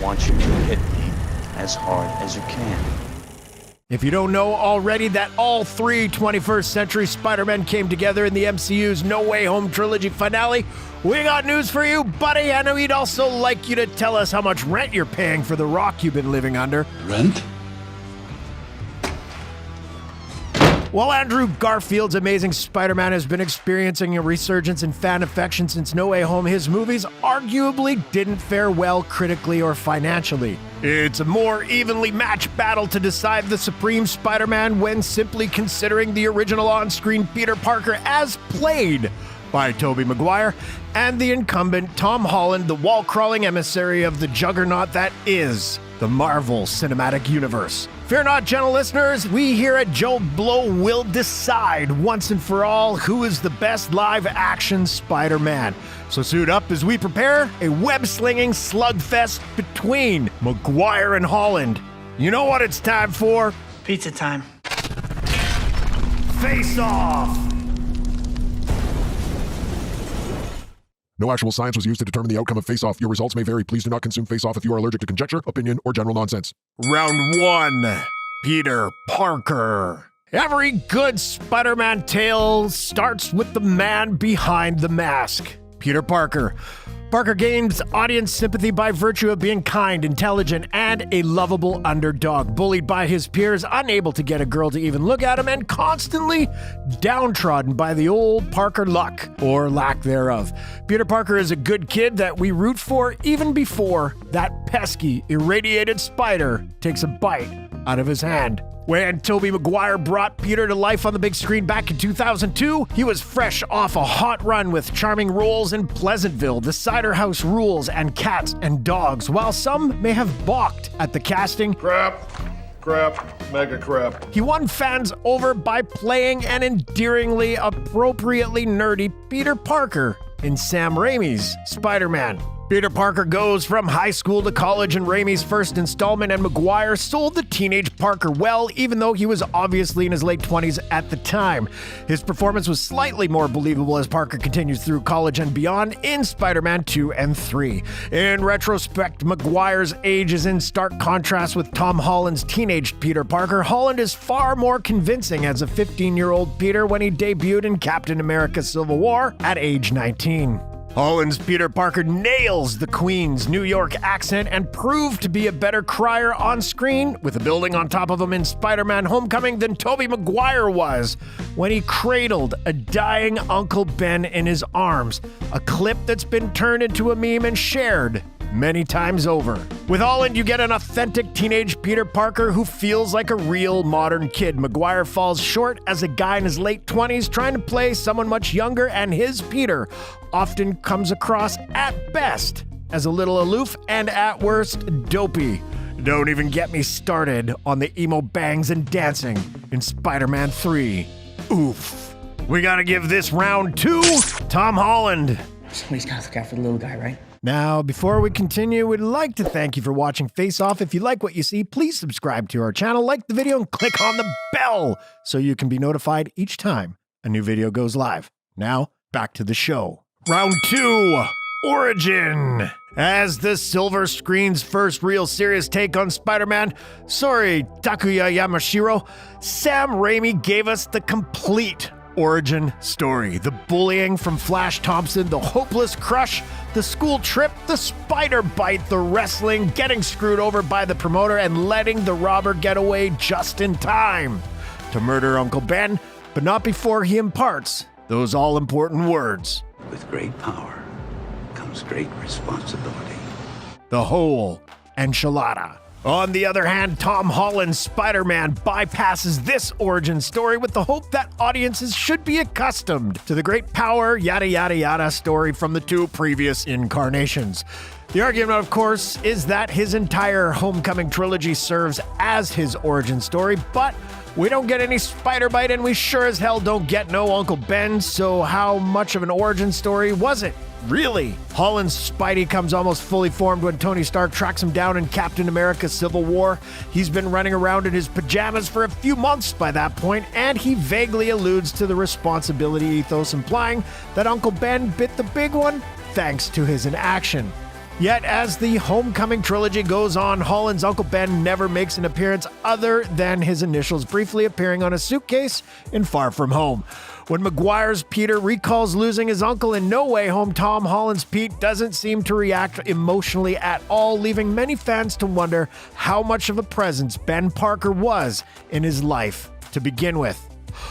want you to hit me as hard as you can. If you don't know already that all three 21st Century Spider-Men came together in the MCU's No Way Home trilogy finale, we got news for you, buddy, and we'd also like you to tell us how much rent you're paying for the rock you've been living under. Rent? While Andrew Garfield's Amazing Spider-Man has been experiencing a resurgence in fan affection since No Way Home, his movies arguably didn't fare well critically or financially. It's a more evenly matched battle to decide the Supreme Spider-Man when simply considering the original on-screen Peter Parker as played by Tobey Maguire and the incumbent Tom Holland, the wall-crawling emissary of the juggernaut that is the Marvel Cinematic Universe. Fear not, gentle listeners, we here at JoBlo will decide once and for all who is the best live-action Spider-Man. So suit up as we prepare a web-slinging slugfest between Maguire and Holland. You know what it's time for? Pizza time. Face Off! No actual science was used to determine the outcome of Face Off. Your results may vary. Please do not consume Face Off if you are allergic to conjecture, opinion, or general nonsense. Round 1. Peter Parker. Every good Spider-Man tale starts with the man behind the mask. Peter Parker. Parker gains audience sympathy by virtue of being kind, intelligent, and a lovable underdog. Bullied by his peers, unable to get a girl to even look at him, and constantly downtrodden by the old Parker luck, or lack thereof. Peter Parker is a good kid that we root for even before that pesky, irradiated spider takes a bite out of his hand. When Tobey Maguire brought Peter to life on the big screen back in 2002, he was fresh off a hot run with charming roles in Pleasantville, The Cider House Rules, and Cats and Dogs. While some may have balked at the casting, Crap, mega crap. he won fans over by playing an endearingly, appropriately nerdy Peter Parker in Sam Raimi's Spider-Man. Peter Parker goes from high school to college in Raimi's first installment, and Maguire sold the teenage Parker well, even though he was obviously in his late 20s at the time. His performance was slightly more believable as Parker continues through college and beyond in Spider-Man 2 and 3. In retrospect, Maguire's age is in stark contrast with Tom Holland's teenage Peter Parker. Holland is far more convincing as a 15-year-old Peter when he debuted in Captain America: Civil War at age 19. Holland's Peter Parker nails the Queen's New York accent and proved to be a better crier on screen with a building on top of him in Spider-Man Homecoming than Tobey Maguire was when he cradled a dying Uncle Ben in his arms, a clip that's been turned into a meme and shared many times over. With Holland, you get an authentic teenage Peter Parker who feels like a real modern kid. Maguire falls short as a guy in his late 20s trying to play someone much younger, and his Peter often comes across at best as a little aloof and at worst dopey. Don't even get me started on the emo bangs and dancing in Spider-Man 3. Oof. We gotta give this round to Tom Holland. Somebody's gotta look out for the little guy, right? Now, before we continue, we'd like to thank you for watching Face Off. If you like what you see, please subscribe to our channel, like the video, and click on the bell so you can be notified each time a new video goes live. Now, back to the show. Round 2, Origin. As the silver screen's first real serious take on Spider-Man, sorry, Takuya Yamashiro, Sam Raimi gave us the complete origin story. The bullying from Flash Thompson, the hopeless crush, the school trip, the spider bite, the wrestling, getting screwed over by the promoter, and letting the robber get away just in time to murder Uncle Ben, but not before he imparts those all-important words. With great power comes great responsibility. The whole enchilada. On the other hand, Tom Holland's Spider-Man bypasses this origin story with the hope that audiences should be accustomed to the great power, yada yada yada story from the two previous incarnations. The argument, of course, is that his entire Homecoming trilogy serves as his origin story, but we don't get any spider bite and we sure as hell don't get no Uncle Ben, so how much of an origin story was it? Really? Holland's Spidey comes almost fully formed when Tony Stark tracks him down in Captain America: Civil War. He's been running around in his pajamas for a few months by that point, and he vaguely alludes to the responsibility ethos, implying that Uncle Ben bit the big one thanks to his inaction. Yet as the Homecoming trilogy goes on, Holland's Uncle Ben never makes an appearance other than his initials briefly appearing on a suitcase in Far From Home. When Maguire's Peter recalls losing his uncle in No Way Home, Tom Holland's Pete doesn't seem to react emotionally at all, leaving many fans to wonder how much of a presence Ben Parker was in his life to begin with.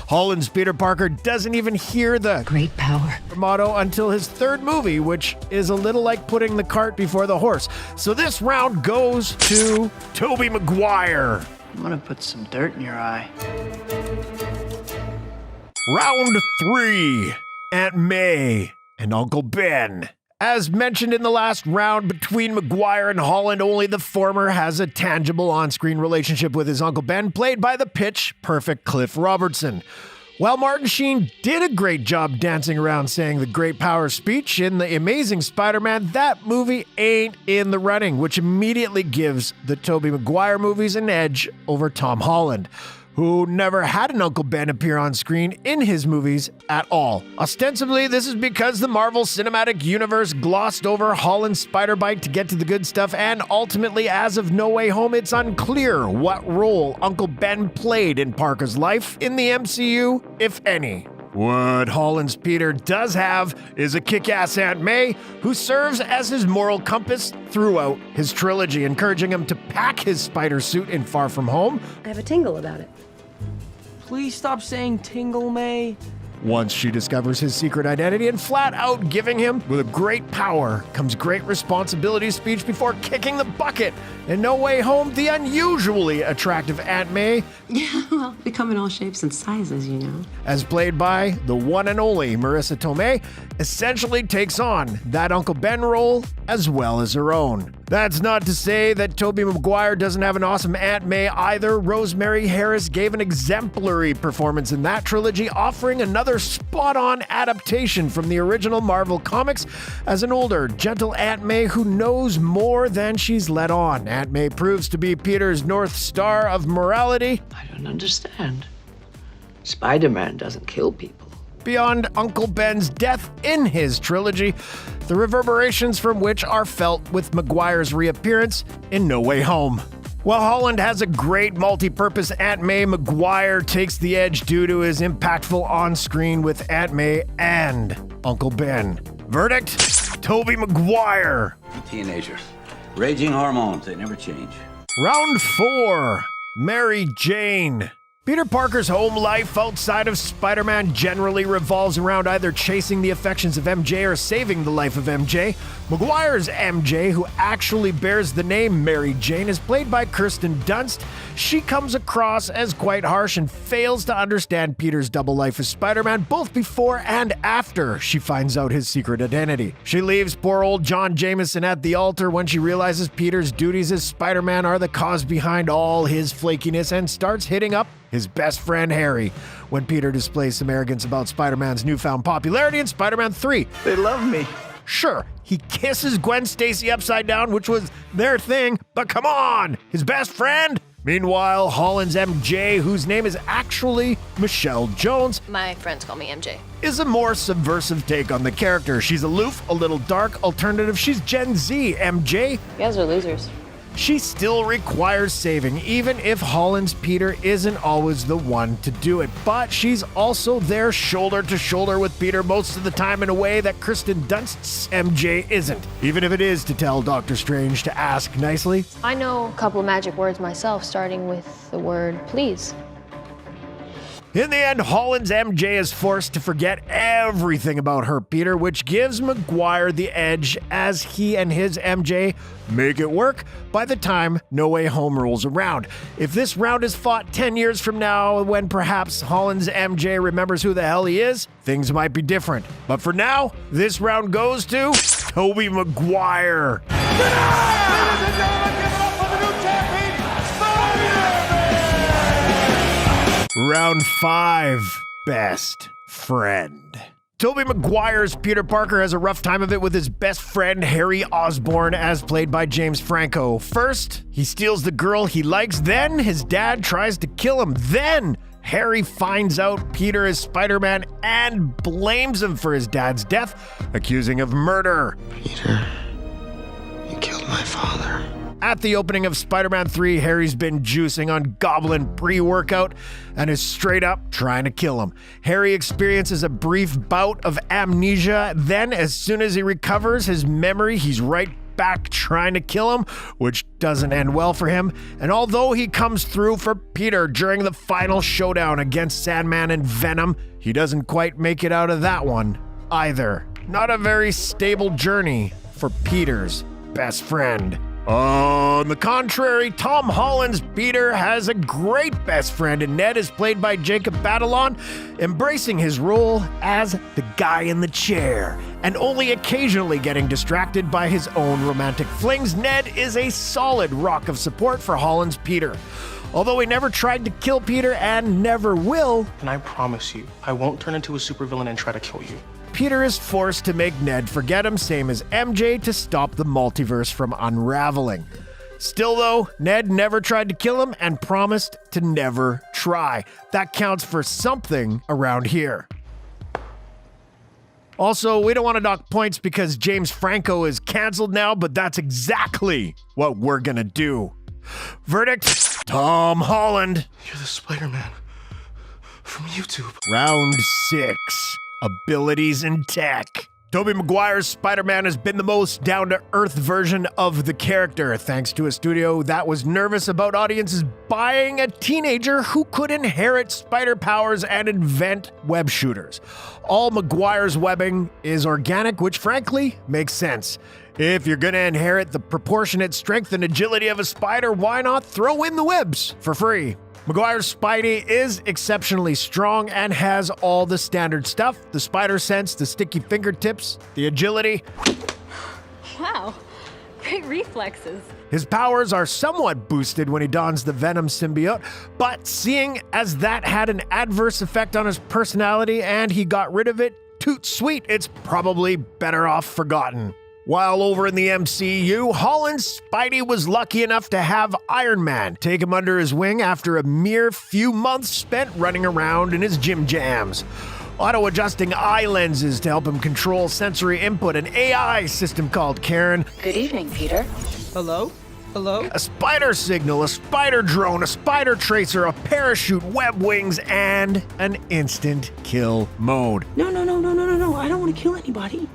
Holland's Peter Parker doesn't even hear the Great power. motto until his third movie, which is a little like putting the cart before the horse. So this round goes to Tobey Maguire. I'm gonna put some dirt in your eye. Round 3, Aunt May and Uncle Ben. As mentioned in the last round between Maguire and Holland, only the former has a tangible on-screen relationship with his Uncle Ben, played by the pitch-perfect Cliff Robertson. While Martin Sheen did a great job dancing around saying the great power speech in The Amazing Spider-Man, that movie ain't in the running, which immediately gives the Tobey Maguire movies an edge over Tom Holland, who never had an Uncle Ben appear on screen in his movies at all. Ostensibly, this is because the Marvel Cinematic Universe glossed over Holland's spider bite to get to the good stuff, and ultimately, as of No Way Home, it's unclear what role Uncle Ben played in Parker's life in the MCU, if any. What Holland's Peter does have is a kick-ass Aunt May who serves as his moral compass throughout his trilogy, encouraging him to pack his spider suit in Far From Home. I have a tingle about it. Please stop saying tingle, May. Once she discovers his secret identity, and flat out giving him, with a great power comes great responsibility speech before kicking the bucket. In No Way Home, the unusually attractive Aunt May, Yeah, well, we come in all shapes and sizes, you know. as played by the one and only Marissa Tomei, essentially takes on that Uncle Ben role as well as her own. That's not to say that Tobey Maguire doesn't have an awesome Aunt May either. Rosemary Harris gave an exemplary performance in that trilogy, offering another spot-on adaptation from the original Marvel comics as an older, gentle Aunt May who knows more than she's let on. Aunt May proves to be Peter's North Star of morality. I don't understand. Spider-Man doesn't kill people. Beyond Uncle Ben's death in his trilogy, the reverberations from which are felt with Maguire's reappearance in No Way Home. While Holland has a great multi-purpose Aunt May, Maguire takes the edge due to his impactful on-screen with Aunt May and Uncle Ben. Verdict? Tobey Maguire. Teenager. Raging hormones, they never change. Round 4, Mary Jane. Peter Parker's home life outside of Spider-Man generally revolves around either chasing the affections of MJ or saving the life of MJ. Maguire's MJ, who actually bears the name Mary Jane, is played by Kirsten Dunst. She comes across as quite harsh and fails to understand Peter's double life as Spider-Man both before and after she finds out his secret identity. She leaves poor old John Jameson at the altar when she realizes Peter's duties as Spider-Man are the cause behind all his flakiness and starts hitting up his best friend Harry when Peter displays some arrogance about Spider-Man's newfound popularity in Spider-Man 3. They love me. Sure, he kisses Gwen Stacy upside down, which was their thing, but come on, his best friend? Meanwhile, Holland's MJ, whose name is actually Michelle Jones, My friends call me MJ. is a more subversive take on the character. She's aloof, a little dark, alternative. She's Gen Z, MJ. You guys are losers. She still requires saving, even if Holland's Peter isn't always the one to do it. But she's also there shoulder to shoulder with Peter most of the time in a way that Kirsten Dunst's MJ isn't, even if it is to tell Doctor Strange to ask nicely. I know a couple of magic words myself, starting with the word please. In the end, Holland's MJ is forced to forget everything about her Peter, which gives Maguire the edge as he and his MJ make it work by the time No Way Home rolls around. If this round is fought 10 years from now, when perhaps Holland's MJ remembers who the hell he is, things might be different. But for now, this round goes to Tobey Maguire. Round 5, Best Friend. Tobey Maguire's Peter Parker has a rough time of it with his best friend Harry Osborn, as played by James Franco. First, he steals the girl he likes, then his dad tries to kill him, then Harry finds out Peter is Spider-Man and blames him for his dad's death, accusing of murder. Peter, father. At the opening of Spider-Man 3, Harry's been juicing on Goblin pre-workout and is straight up trying to kill him. Harry experiences a brief bout of amnesia, then as soon as he recovers his memory, he's right back trying to kill him, which doesn't end well for him. And although he comes through for Peter during the final showdown against Sandman and Venom, he doesn't quite make it out of that one either. Not a very stable journey for Peter's best friend. On the contrary, Tom Holland's Peter has a great best friend, and Ned is played by Jacob Batalon, embracing his role as the guy in the chair, and only occasionally getting distracted by his own romantic flings. Ned is a solid rock of support for Holland's Peter. Although he never tried to kill Peter and never will, and I promise you, I won't turn into a supervillain and try to kill you. Peter is forced to make Ned forget him, same as MJ, to stop the multiverse from unraveling. Still though, Ned never tried to kill him and promised to never try. That counts for something around here. Also, we don't want to dock points because James Franco is canceled now, but that's exactly what we're gonna do. Verdict, Tom Holland. You're the Spider-Man from YouTube. Round 6. Abilities and tech. Tobey Maguire's Spider-Man has been the most down-to-earth version of the character, thanks to a studio that was nervous about audiences buying a teenager who could inherit spider powers and invent web shooters. All Maguire's webbing is organic, which frankly makes sense. If you're gonna inherit the proportionate strength and agility of a spider, why not throw in the webs for free? Maguire's Spidey is exceptionally strong and has all the standard stuff: the spider sense, the sticky fingertips, the agility. Wow, great reflexes. His powers are somewhat boosted when he dons the Venom symbiote, but seeing as that had an adverse effect on his personality and he got rid of it, toot sweet, it's probably better off forgotten. While over in the MCU, Holland's Spidey was lucky enough to have Iron Man take him under his wing after a mere few months spent running around in his gym jams. Auto-adjusting eye lenses to help him control sensory input, an AI system called Karen. Good evening, Peter. Hello? Hello? A spider signal, a spider drone, a spider tracer, a parachute, web wings, and an instant kill mode. No, I don't want to kill anybody.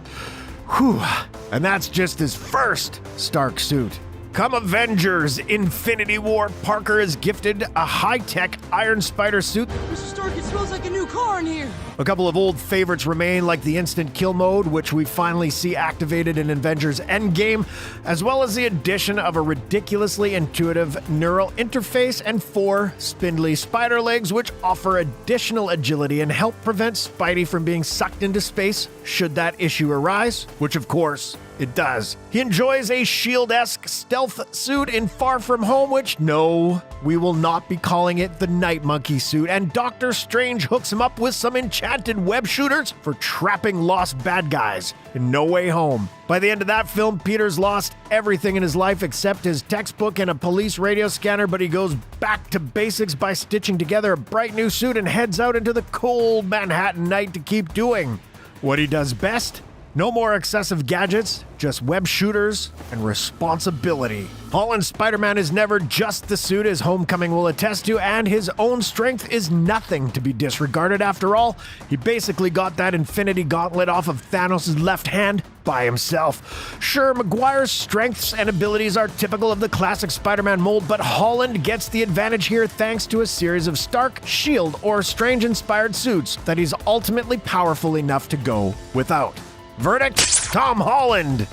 Whew. And that's just his first Stark suit. Come Avengers Infinity War, Parker is gifted a high-tech Iron Spider suit. Mr. Stark, it smells like a new car in here. A couple of old favorites remain, like the instant kill mode, which we finally see activated in Avengers Endgame, as well as the addition of a ridiculously intuitive neural interface and 4 spindly spider legs, which offer additional agility and help prevent Spidey from being sucked into space should that issue arise, which of course it does. He enjoys a shield-esque stealth suit in Far From Home, which, no, we will not be calling it the Night Monkey suit, and Doctor Strange hooks him up with some enchanted web shooters for trapping lost bad guys in No Way Home. By the end of that film, Peter's lost everything in his life except his textbook and a police radio scanner, but he goes back to basics by stitching together a bright new suit and heads out into the cold Manhattan night to keep doing what he does best. No more excessive gadgets, just web shooters and responsibility. Holland's Spider-Man is never just the suit, as Homecoming will attest to, and his own strength is nothing to be disregarded. After all, he basically got that Infinity Gauntlet off of Thanos' left hand by himself. Sure, Maguire's strengths and abilities are typical of the classic Spider-Man mold, but Holland gets the advantage here thanks to a series of Stark, Shield, or Strange-inspired suits that he's ultimately powerful enough to go without. Verdict, Tom Holland.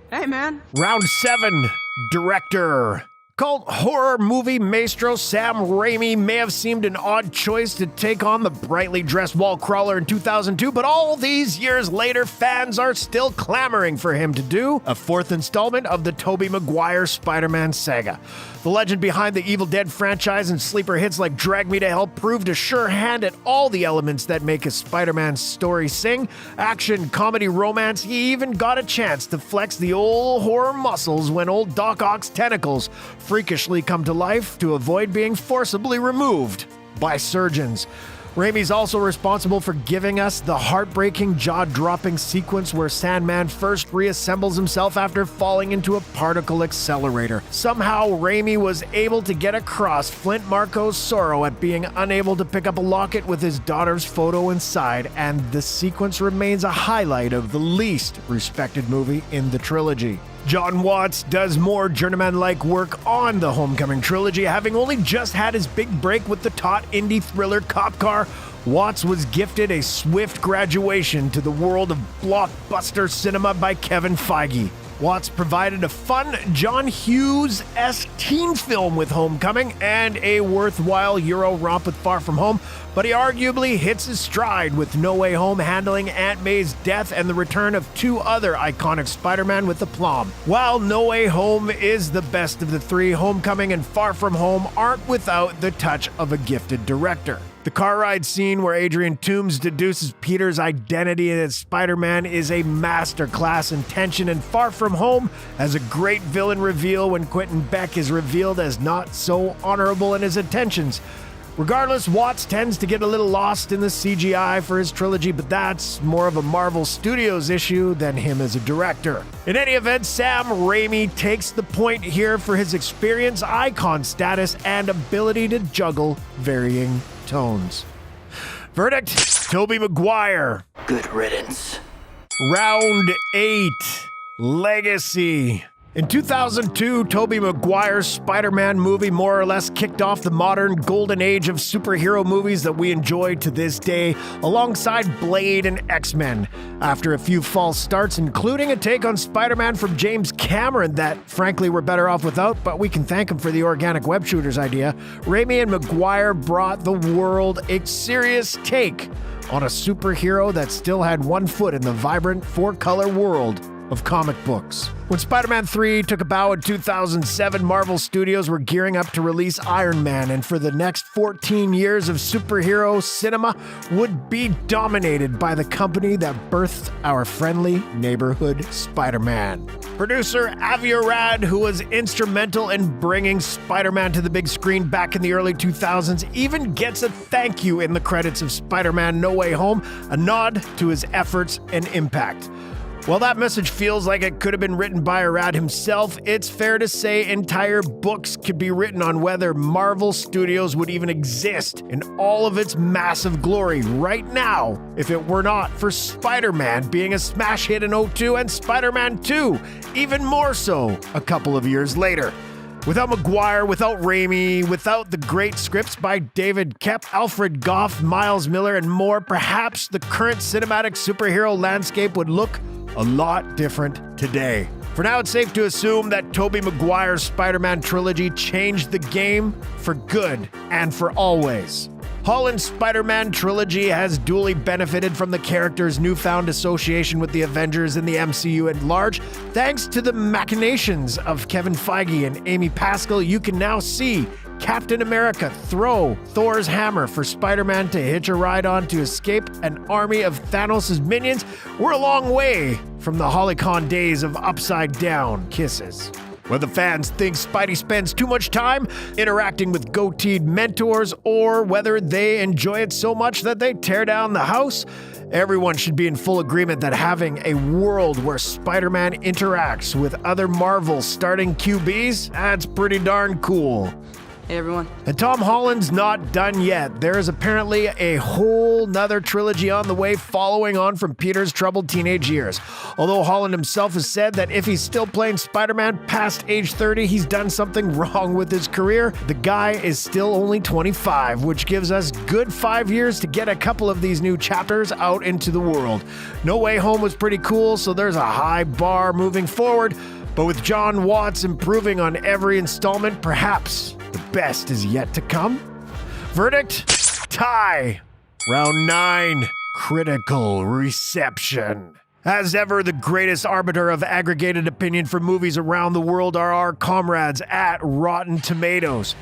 Hey, man. Round 7, director. Cult horror movie maestro Sam Raimi may have seemed an odd choice to take on the brightly dressed wall crawler in 2002, but all these years later, fans are still clamoring for him to do a 4th installment of the Tobey Maguire Spider-Man saga. The legend behind the Evil Dead franchise and sleeper hits like Drag Me to Hell proved a sure hand at all the elements that make a Spider-Man story sing. Action, comedy, romance, he even got a chance to flex the old horror muscles when old Doc Ock's tentacles freakishly come to life to avoid being forcibly removed by surgeons. Raimi's also responsible for giving us the heartbreaking, jaw-dropping sequence where Sandman first reassembles himself after falling into a particle accelerator. Somehow, Raimi was able to get across Flint Marco's sorrow at being unable to pick up a locket with his daughter's photo inside, and the sequence remains a highlight of the least respected movie in the trilogy. John Watts does more journeyman-like work on the Homecoming trilogy, having only just had his big break with the taut indie thriller Cop Car. Watts was gifted a swift graduation to the world of blockbuster cinema by Kevin Feige. Watts provided a fun John Hughes-esque teen film with Homecoming and a worthwhile Euro romp with Far From Home, but he arguably hits his stride with No Way Home handling Aunt May's death and the return of two other iconic Spider-Man with aplomb. While No Way Home is the best of the three, Homecoming and Far From Home aren't without the touch of a gifted director. The car ride scene where Adrian Toomes deduces Peter's identity as Spider-Man is a masterclass in tension, and Far From Home has a great villain reveal when Quentin Beck is revealed as not so honorable in his intentions. Regardless, Watts tends to get a little lost in the CGI for his trilogy, but that's more of a Marvel Studios issue than him as a director. In any event, Sam Raimi takes the point here for his experience, icon status, and ability to juggle varying tones. Verdict: Tobey Maguire. Good riddance. Round 8. Legacy. In 2002, Tobey Maguire's Spider-Man movie more or less kicked off the modern golden age of superhero movies that we enjoy to this day, alongside Blade and X-Men. After a few false starts, including a take on Spider-Man from James Cameron that, frankly, we're better off without, but we can thank him for the organic web shooters idea, Raimi and Maguire brought the world a serious take on a superhero that still had one foot in the vibrant, four-color world of comic books. When Spider-Man 3 took a bow in 2007, Marvel Studios were gearing up to release Iron Man, and for the next 14 years of superhero cinema would be dominated by the company that birthed our friendly neighborhood Spider-Man. Producer Avi Arad, who was instrumental in bringing Spider-Man to the big screen back in the early 2000s, even gets a thank you in the credits of Spider-Man No Way Home, a nod to his efforts and impact. While that message feels like it could have been written by Arad himself, it's fair to say entire books could be written on whether Marvel Studios would even exist in all of its massive glory right now if it were not for Spider-Man being a smash hit in 2002 and Spider-Man 2 even more so a couple of years later. Without Maguire, without Raimi, without the great scripts by David Koepp, Alfred Goff, Miles Miller, and more, perhaps the current cinematic superhero landscape would look a lot different today. For now, it's safe to assume that Tobey Maguire's Spider-Man trilogy changed the game for good and for always. Holland's Spider-Man trilogy has duly benefited from the character's newfound association with the Avengers and the MCU at large. Thanks to the machinations of Kevin Feige and Amy Pascal, you can now see Captain America throw Thor's hammer for Spider-Man to hitch a ride on to escape an army of Thanos' minions. We're a long way from the Hollycon days of upside-down kisses. Whether fans think Spidey spends too much time interacting with goateed mentors or whether they enjoy it so much that they tear down the house, everyone should be in full agreement that having a world where Spider-Man interacts with other Marvel starting QBs, that's pretty darn cool. Hey everyone. And Tom Holland's not done yet. There is apparently a whole nother trilogy on the way following on from Peter's troubled teenage years. Although Holland himself has said that if he's still playing Spider-Man past age 30, he's done something wrong with his career. The guy is still only 25, which gives us good 5 years to get a couple of these new chapters out into the world. No Way Home was pretty cool, so there's a high bar moving forward. But with John Watts improving on every installment, perhaps the best is yet to come. Verdict: tie. Round 9. Critical reception. As ever, the greatest arbiter of aggregated opinion for movies around the world are our comrades at Rotten Tomatoes.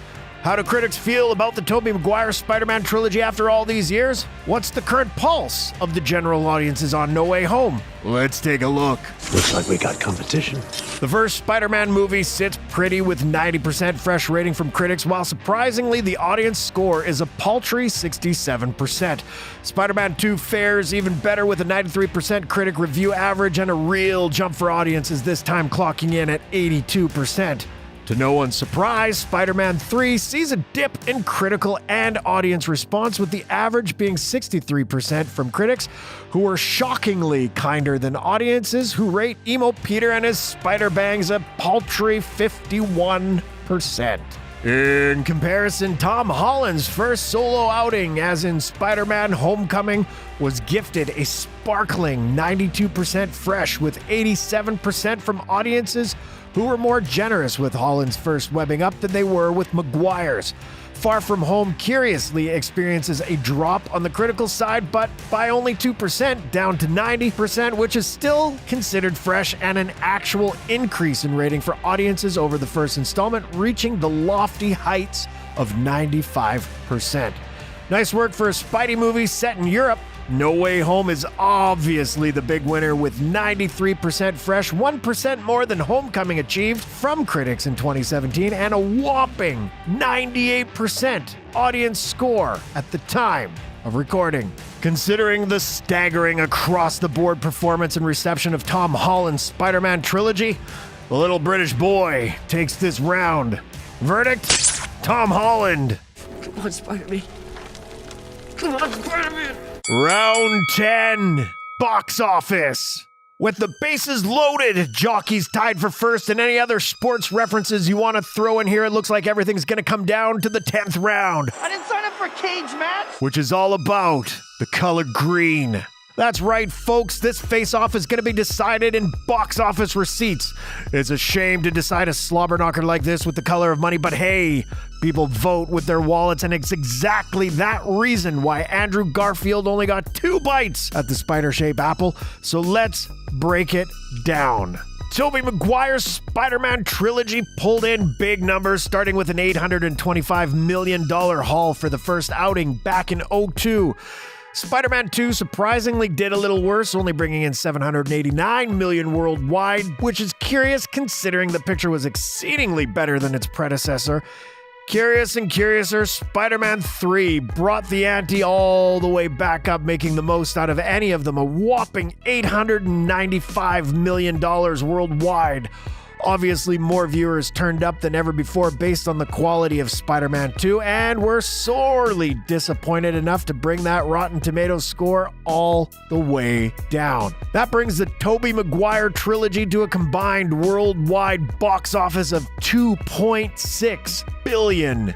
How do critics feel about the Tobey Maguire Spider-Man trilogy after all these years? What's the current pulse of the general audiences on No Way Home? Let's take a look. Looks like we got competition. The first Spider-Man movie sits pretty with 90% fresh rating from critics, while surprisingly the audience score is a paltry 67%. Spider-Man 2 fares even better with a 93% critic review average and a real jump for audiences, this time clocking in at 82%. To no one's surprise, Spider-Man 3 sees a dip in critical and audience response, with the average being 63% from critics, who were shockingly kinder than audiences who rate Emo Peter and his Spider-Bangs a paltry 51%. In comparison, Tom Holland's first solo outing, as in Spider-Man Homecoming, was gifted a sparkling 92% fresh, with 87% from audiences who were more generous with Holland's first webbing up than they were with Maguire's. Far From Home curiously experiences a drop on the critical side, but by only 2%, down to 90%, which is still considered fresh, and an actual increase in rating for audiences over the first installment, reaching the lofty heights of 95%. Nice work for a Spidey movie set in Europe. No Way Home is obviously the big winner, with 93% fresh, 1% more than Homecoming achieved from critics in 2017, and a whopping 98% audience score at the time of recording. Considering the staggering across-the-board performance and reception of Tom Holland's Spider-Man trilogy, the little British boy takes this round. Verdict: Tom Holland. Come on, Spider-Man. Come on, Spider-Man. Round 10, box office. With the bases loaded, jockeys tied for first, and any other sports references you want to throw in here, it looks like everything's going to come down to the 10th round. I didn't sign up for a cage match! Which is all about the color green. That's right, folks, this face-off is going to be decided in box office receipts. It's a shame to decide a slobber knocker like this with the color of money, but hey, people vote with their wallets, and it's exactly that reason why Andrew Garfield only got 2 bites at the spider-shaped apple. So let's break it down. Tobey Maguire's Spider-Man trilogy pulled in big numbers, starting with an $825 million haul for the first outing back in 2002. Spider-Man 2 surprisingly did a little worse, only bringing in $789 million worldwide, which is curious considering the picture was exceedingly better than its predecessor. Curious and curiouser, Spider-Man 3 brought the ante all the way back up, making the most out of any of them, a whopping $895 million worldwide. Obviously, more viewers turned up than ever before based on the quality of Spider-Man 2, and were sorely disappointed enough to bring that Rotten Tomatoes score all the way down. That brings the Tobey Maguire trilogy to a combined worldwide box office of $2.6 billion.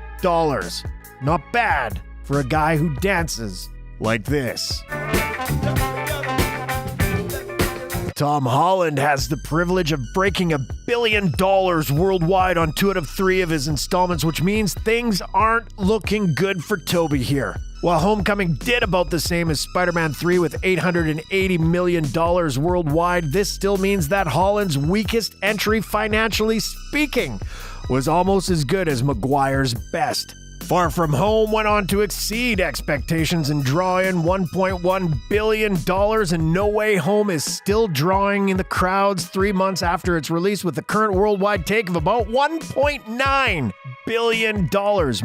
Not bad for a guy who dances like this. Tom Holland has the privilege of breaking $1 billion worldwide on 2 out of 3 of his installments, which means things aren't looking good for Tobey here. While Homecoming did about the same as Spider-Man 3 with $880 million worldwide, this still means that Holland's weakest entry, financially speaking, was almost as good as Maguire's best. Far From Home went on to exceed expectations and draw in $1.1 billion, and No Way Home is still drawing in the crowds 3 months after its release, with a current worldwide take of about $1.9 billion,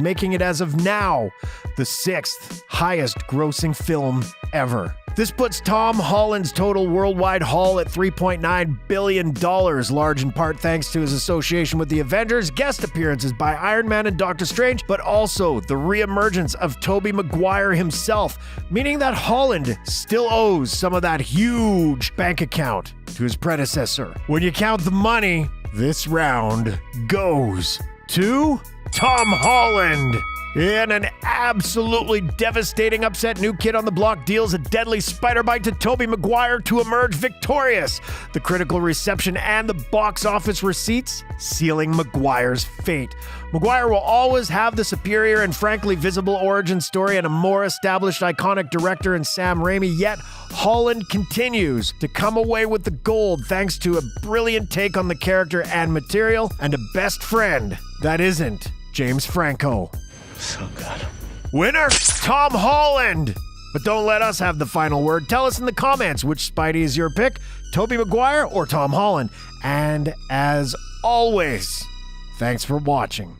making it as of now the 6th highest grossing film ever. This puts Tom Holland's total worldwide haul at $3.9 billion, large in part thanks to his association with the Avengers, guest appearances by Iron Man and Doctor Strange, but also the re-emergence of Tobey Maguire himself, meaning that Holland still owes some of that huge bank account to his predecessor. When you count the money, this round goes to Tom Holland. In an absolutely devastating upset, New Kid on the Block deals a deadly spider bite to Tobey Maguire to emerge victorious. The critical reception and the box office receipts sealing Maguire's fate. Maguire will always have the superior and frankly visible origin story and a more established iconic director in Sam Raimi, yet Holland continues to come away with the gold thanks to a brilliant take on the character and material, and a best friend that isn't James Franco. So good. Winner, Tom Holland. But don't let us have the final word. Tell us in the comments which Spidey is your pick, Tobey Maguire or Tom Holland. And as always, thanks for watching.